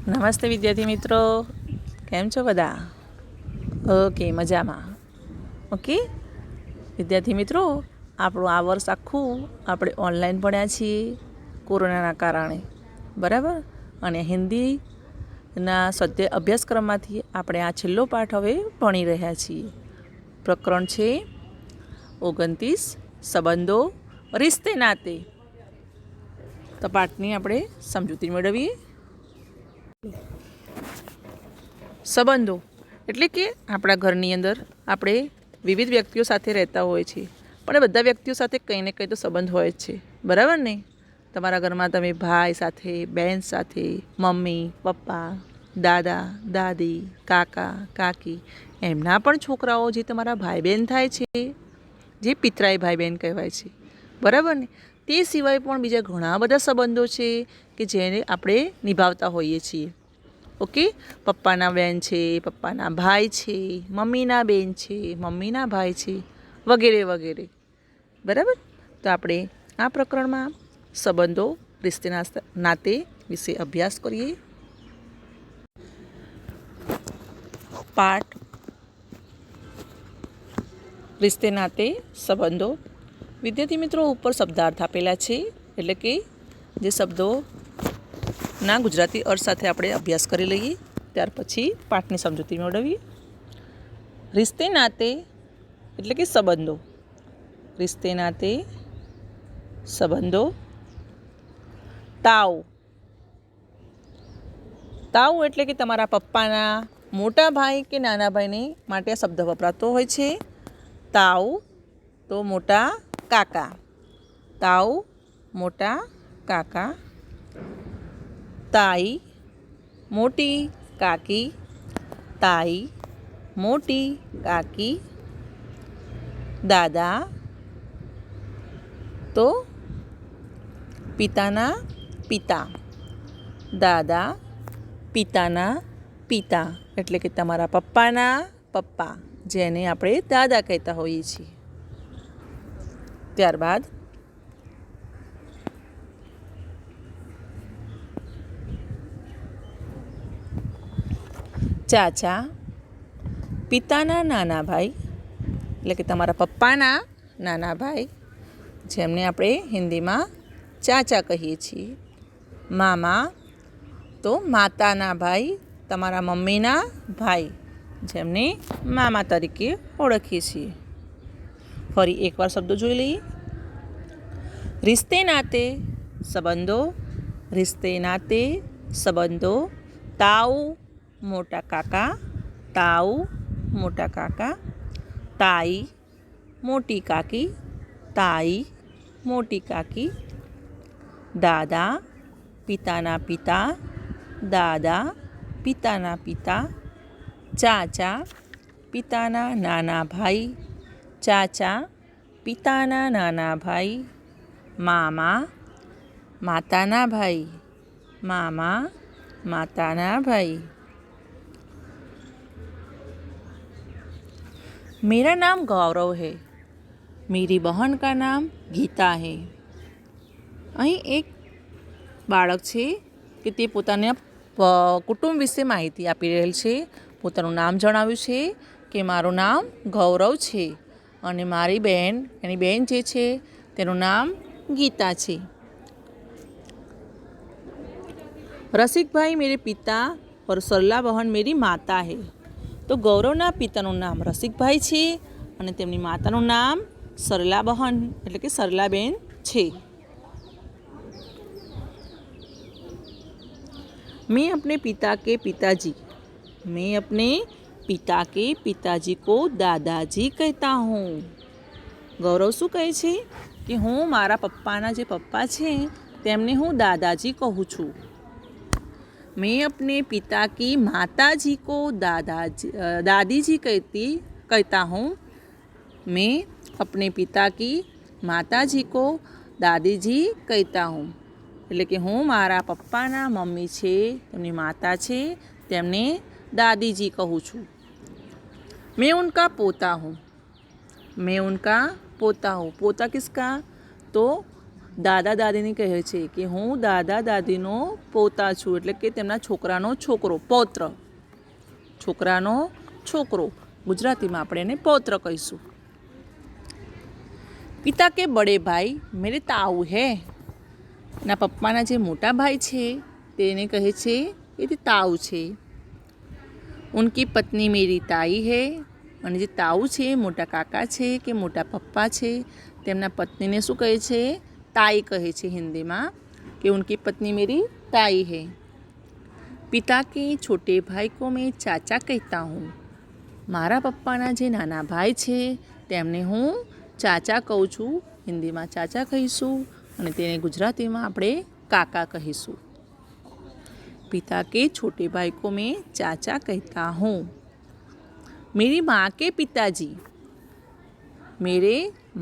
નમસ્તે વિદ્યાર્થી મિત્રો, કેમ છો બધા? ઓકે, મજામાં. ઓકે વિદ્યાર્થી મિત્રો, આપણું આ વર્ષ આખું આપણે ઓનલાઈન ભણ્યા છીએ કોરોનાના કારણે, બરાબર. અને હિન્દીના સ્વાધ્યાય અભ્યાસક્રમમાંથી આપણે આ છેલ્લો પાઠ હવે ભણી રહ્યા છીએ. પ્રકરણ છે 29, સંબંધો રિશ્તે નાતે. તો પાઠની આપણે સમજૂતી મેળવીએ. સંબંધો એટલે કે આપણા ઘરની અંદર આપણે વિવિધ વ્યક્તિઓ સાથે રહેતા હોય છે, પણ એ બધા વ્યક્તિઓ સાથે કંઈ ને કંઈ તો સંબંધ હોય જ છે, બરાબર ને? તમારા ઘરમાં તમે ભાઈ સાથે, બહેન સાથે, મમ્મી પપ્પા, દાદા દાદી, કાકા કાકી, એમના પણ છોકરાઓ જે તમારા ભાઈ બહેન થાય છે, જે પિતરાઈ ભાઈ બહેન કહેવાય છે, બરાબર ને? તે સિવાય પણ બીજા ઘણા બધા સંબંધો છે કે જેને આપણે નિભાવતા હોઈએ છીએ. ઓકે, પપ્પાના બેન છે, પપ્પાના ભાઈ છે, મમ્મીના બેન છે, મમ્મીના ભાઈ છે, વગેરે વગેરે, બરાબર. તો આપણે આ પ્રકરણમાં સંબંધો રિશ્તે નાતે વિશે અભ્યાસ કરીએ. પાઠ રિશ્તે નાતે સંબંધો. વિદ્યાર્થી મિત્રો, ઉપર શબ્દાર્થ આપેલા છે, એટલે કે જે શબ્દોના ગુજરાતી અર્થ સાથે આપણે અભ્યાસ કરી લઈએ, ત્યાર પછી પાઠની સમજૂતી મેળવીએ. રિશ્તે નાતે એટલે કે સંબંધો. રિશ્તે નાતે સંબંધો. તાવ. તાવ એટલે કે તમારા પપ્પાના મોટા ભાઈ કે નાના ભાઈને માટે આ શબ્દ વપરાતો હોય છે. તાવ તો મોટા કાકા. તાવ મોટા કાકા. તાઈ મોટી કાકી. તાઈ મોટી કાકી. દાદા તો પિતાના પિતા. દાદા પિતાના પિતા એટલે કે તમારા પપ્પાના પપ્પા, જેને આપણે દાદા કહેતા હોઈએ છીએ. ત્યારબાદ ચાચા, પિતાના નાના ભાઈ એટલે કે તમારા પપ્પાના નાના ભાઈ, જેમને આપણે હિન્દીમાં ચાચા કહીએ છીએ. મામા તો માતાના ભાઈ, તમારા મમ્મીના ભાઈ, જેમને મામા તરીકે ઓળખીએ છીએ. ફરી એકવાર શબ્દો જોઈ લઈએ. રિશ્તે નાતે સંબંધો. રિશ્તે નાતે સંબંધો. તાઉ મોટા કાકા. તાઉ મોટા કાકા. તાઈ મોટી કાકી. તાઈ મોટી કાકી. દાદા પિતાના પિતા. દાદા પિતાના પિતા. ચાચા પિતાના નાના ભાઈ. ચાચા પિતાના નાના ભાઈ. મામા માતાના ભાઈ. મામા માતાના ભાઈ. मेरा नाम गौरव है. मेरी बहन का नाम गीता है. અહીં એક બાળક છે કે તે પોતાના કુટુંબ વિશે માહિતી આપી રહેલ છે. પોતાનું નામ જણાવ્યું છે કે મારું નામ ગૌરવ છે અને મારી બહેન, એની બહેન જે છે તેનું નામ ગીતા છે. रसिक भाई मेरे पिता और सरला बहन मेरी माता है. તો ગૌરવના પિતાનું નામ રસિકભાઈ છે અને તેમની માતાનું નામ સરલા બહન એટલે કે સરલાબેન છે. मैं अपने पिता के पिताजी को दादाजी कहता हूँ. ગૌરવ શું કહે છે કે હું મારા પપ્પાના જે પપ્પા છે તેમને હું દાદાજી કહું છું. मैं अपने पिता की माताजी को दादीजी कहता हूँ. मैं अपने पिता की माताजी को दादीજી કહેતા હું. એટલે કે હું મારા પપ્પાના મમ્મી છે, તેમની માતા છે, તેમને દાદીજી કહું છું. मैं उनका पोता हूँ. मैं उनका पोता हूँ. पोता किसका? तो દાદા દાદીને કહે છે કે હું દાદા દાદીનો પોતા છું, એટલે કે તેમના છોકરાનો છોકરો, પૌત્ર. છોકરાનો છોકરો, ગુજરાતીમાં આપણે એને પૌત્ર કહીશું. પિતા કે બડે ભાઈ મેરે તાऊ હે. એના પપ્પાના જે મોટા ભાઈ છે તેને કહે છે કે તે તાऊ છે. ઉનકી પત્ની મેરી તાઈ હે. અને જે તાऊ છે, મોટા કાકા છે કે મોટા પપ્પા છે, તેમના પત્નીને શું કહે છે? તાઈ કહે છે હિન્દીમાં, કે ઉનકી પત્ની મેરી તાઈ હે. પિતા કે છોટે ભાઈ કો મેં ચાચા કહેતા હું. મારા પપ્પાના જે નાના ભાઈ છે તેમને હું ચાચા કહું છું. હિન્દીમાં ચાચા કહીશું અને તેને ગુજરાતીમાં આપણે કાકા કહીશું. पिता के छोटे भाई को मैं चाचा कहता हूँ. मेरी माँ के पिताजी, मेरे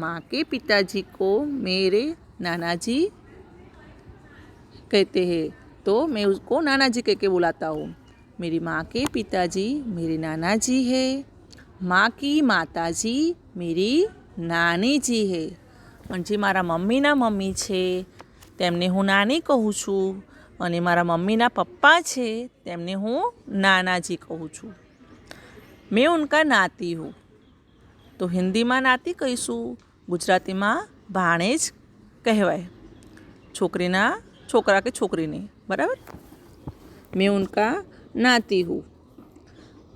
माँ के पिताजी को मेरे नाना जी कहते हैं, तो मैं उसको नाना जी कह के बुलाता हूँ. मेरी माँ के पिताजी मेरे नाना जी है. माँ की माता जी मेरी नानी जी है. અને જે મારા મમ્મીના મમ્મી છે તેમને હું નાની કહું છું, અને મારા મમ્મીના પપ્પા છે તેમને હું નાનાજી કહું છું. મેં ઉનકા નાતી હું. તો હિન્દીમાં નાતી કહીશું, ગુજરાતીમાં ભાણેજ કહેવાય. છોકરીના છોકરા કે છોકરીને, બરાબર. મેં ઉનકા नाती हूँ.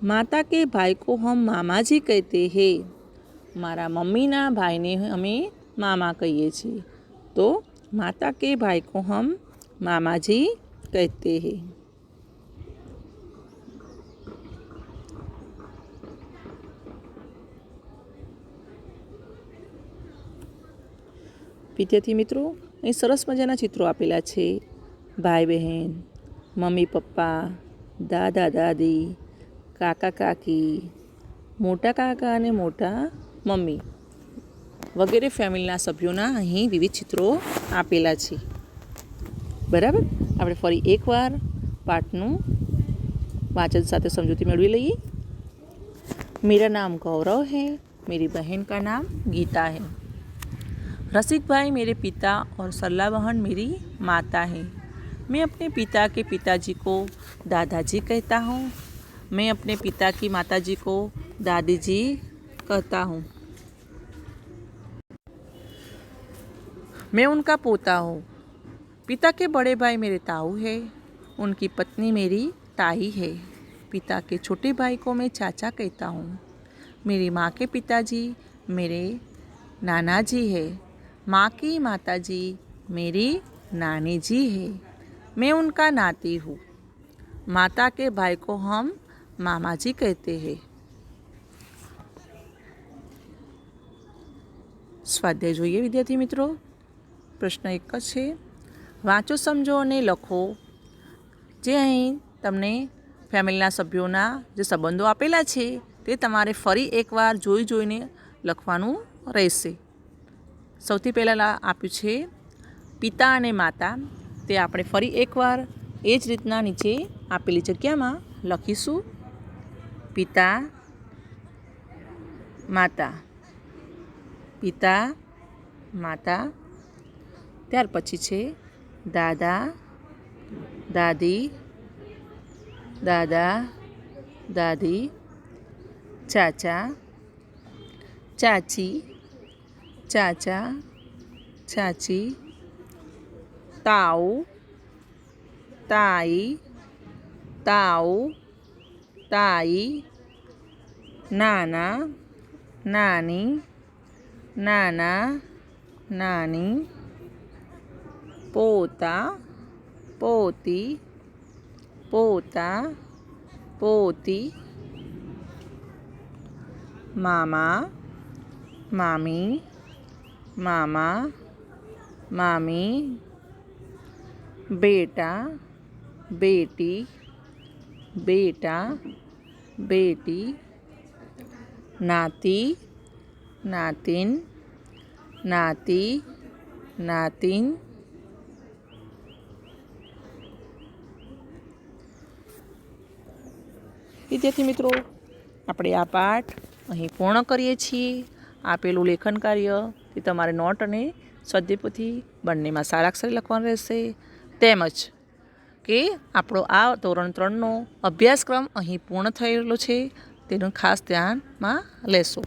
माता के भाई को हम मामा जी कहते हैं. मारा मम्मीना भाई ने हमें मामा कहिए છીએ. तो माता के भाई को हम मामा जी कहते हैं. વિદ્યાર્થી મિત્રો, અહીં સરસ મજાના ચિત્રો આપેલા છે. ભાઈ બહેન, મમ્મી પપ્પા, દાદા દાદી, કાકા કાકી, મોટા કાકા અને મોટા મમ્મી વગેરે ફેમિલીના સભ્યોના અહીં વિવિધ ચિત્રો આપેલા છે. બરાબર. આપણે ફરી એકવાર પાઠનું વાંચન સાથે સમજૂતી મેળવી લઈએ. मेरा नाम गौरव है. मेरी बहन का नाम गीता है. रसिक भाई मेरे पिता और सरला बहन मेरी माता है. मैं अपने पिता के पिताजी को दादाजी कहता हूँ. मैं अपने पिता की माताजी को दादी जी कहता हूँ. मैं उनका पोता हूँ. पिता के बड़े भाई मेरे ताऊ है. उनकी पत्नी मेरी ताई है. पिता के छोटे भाई को मैं चाचा कहता हूँ. मेरी माँ के पिताजी मेरे नाना जी है. माँ की माताजी मेरी नानी जी है. मैं उनका नाती हूँ. माता के भाई को हम मामा जी कहते हैं. સ્વાધ્યાય જોઈએ વિદ્યાર્થી મિત્રો. પ્રશ્ન એક જ છે. વાંચો, સમજો અને લખો. જે અહીં તમને ફેમિલીના સભ્યોના જે સંબંધો આપેલા છે તે તમારે ફરી એકવાર જોઈને લખવાનું રહેશે. સૌથી પહેલાં આપ્યું છે પિતા અને માતા. તે આપણે ફરી એકવાર એ જ રીતના નીચે આપેલી જગ્યામાં લખીશું. પિતા માતા, પિતા માતા. ત્યાર પછી છે દાદા દાદી, દાદા દાદી, ચાચા ચાચી, ચાચા ચાચી, તાऊ તાઈ, તાऊ તાઈ, નાના નાની, નાના નાની, પોતા પોતી, પોતા પોતી, મામા મામી, મામા મામી, बेटा बेटी, बेटा बेटी, नाती नातिन, नाती नातिन. વિદ્યાર્થી મિત્રો, આપણે આ પાઠ અહીં પૂર્ણ કરીએ છીએ. આપેલું લેખન કાર્ય તે તમારે નોટ અને સ્વાધ્યાયપોથી બંનેમાં સારાક્ષરે લખવાનું રહેશે. તેમજ કે આપણો આ ધોરણ 3નો અભ્યાસક્રમ અહીં પૂર્ણ થયેલો છે તેનું ખાસ ધ્યાનમાં લેશો.